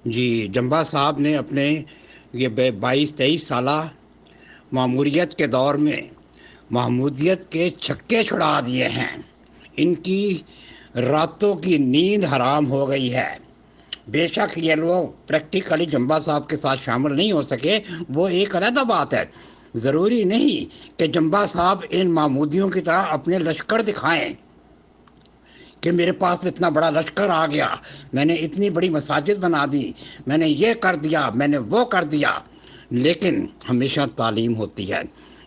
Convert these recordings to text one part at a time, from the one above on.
جی جمبا صاحب نے اپنے یہ 22-23 سالہ معموریت کے دور میں محمودیت کے چھکے چھڑا دیے ہیں۔ ان کی راتوں کی نیند حرام ہو گئی ہے۔ بے شک یہ لوگ پریکٹیکلی جمبا صاحب کے ساتھ شامل نہیں ہو سکے، وہ ایک علیحدہ بات ہے۔ ضروری نہیں کہ جمبا صاحب ان محمودیوں کی طرح اپنے لشکر دکھائیں کہ میرے پاس اتنا بڑا لشکر آ گیا، میں نے اتنی بڑی مساجد بنا دی، میں نے یہ کر دیا، میں نے وہ کر دیا۔ لیکن ہمیشہ تعلیم ہوتی ہے۔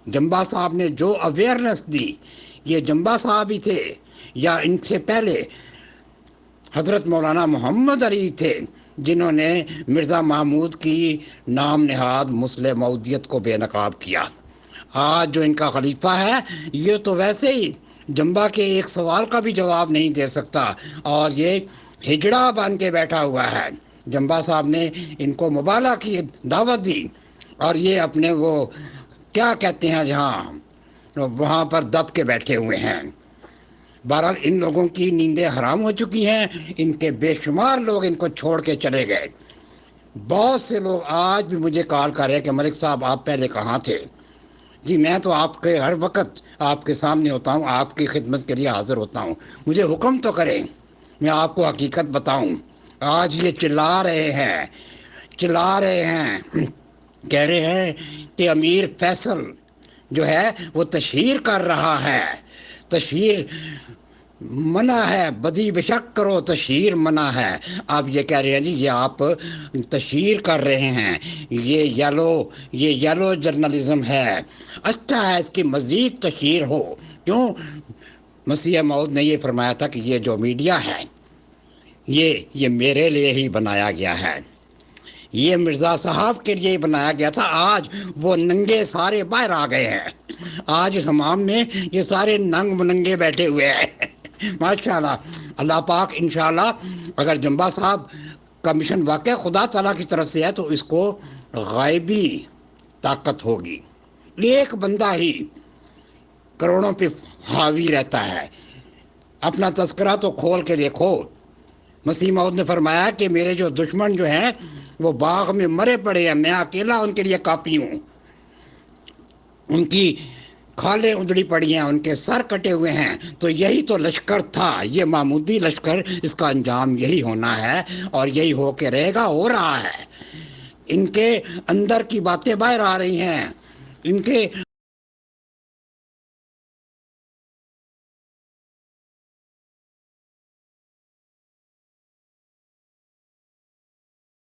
جمبا صاحب نے جو اویئرنیس دی، یہ جمبا صاحب ہی تھے یا ان سے پہلے حضرت مولانا محمد علی تھے جنہوں نے مرزا محمود کی نام نہاد مسلح مودیت کو بے نقاب کیا۔ آج جو ان کا خلیفہ ہے یہ تو ویسے ہی جمبا کے ایک سوال کا بھی جواب نہیں دے سکتا، اور یہ ہجڑا بن کے بیٹھا ہوا ہے۔ جمبا صاحب نے ان کو مبالغہ کی دعوت دی، اور یہ اپنے وہ کیا کہتے ہیں جہاں وہاں پر دب کے بیٹھے ہوئے ہیں۔ بہرحال ان لوگوں کی نیندیں حرام ہو چکی ہیں، ان کے بے شمار لوگ ان کو چھوڑ کے چلے گئے۔ بہت سے لوگ آج بھی مجھے کال کر رہے ہیں کہ ملک صاحب آپ پہلے کہاں تھے؟ جی میں تو آپ کے ہر وقت آپ کے سامنے ہوتا ہوں، آپ کی خدمت کے لیے حاضر ہوتا ہوں، مجھے حکم تو کریں، میں آپ کو حقیقت بتاؤں۔ آج یہ چلا رہے ہیں کہہ رہے ہیں کہ امیر فیصل جو ہے وہ تشہیر کر رہا ہے، تشہیر منع ہے، بدی بشک کرو تشہیر منع ہے۔ آپ یہ کہہ رہے ہیں جی یہ آپ تشہیر کر رہے ہیں، یہ یلو جرنلزم ہے۔ اچھا ہے اس کی مزید تشہیر ہو، کیوں؟ مسیح موعود نے یہ فرمایا تھا کہ یہ جو میڈیا ہے یہ میرے لیے ہی بنایا گیا ہے، یہ مرزا صاحب کے لیے ہی بنایا گیا تھا۔ آج وہ ننگے سارے باہر آ گئے ہیں، آج اس حمام میں یہ سارے ننگ مننگے بیٹھے ہوئے ہیں۔ ماشاءاللہ، اللہ پاک انشاءاللہ اگر جمبا صاحب کا مشن واقع خدا تعالیٰ کی طرف سے ہے تو اس کو غائبی طاقت ہوگی۔ ایک بندہ ہی کروڑوں پہ حاوی رہتا ہے۔ اپنا تذکرہ تو کھول کے دیکھو۔ مسیح موعود نے فرمایا کہ میرے جو دشمن جو ہیں وہ باغ میں مرے پڑے ہیں، میں اکیلا ان کے لیے کافی ہوں۔ ان کی کھالیں اجڑی پڑی ہیں، ان کے سر کٹے ہوئے ہیں، تو یہی تو لشکر تھا، یہ محمودی لشکر، اس کا انجام یہی ہونا ہے اور یہی ہو کے رہے گا، ہو رہا ہے۔ ان کے اندر کی باتیں باہر آ رہی ہیں، ان کے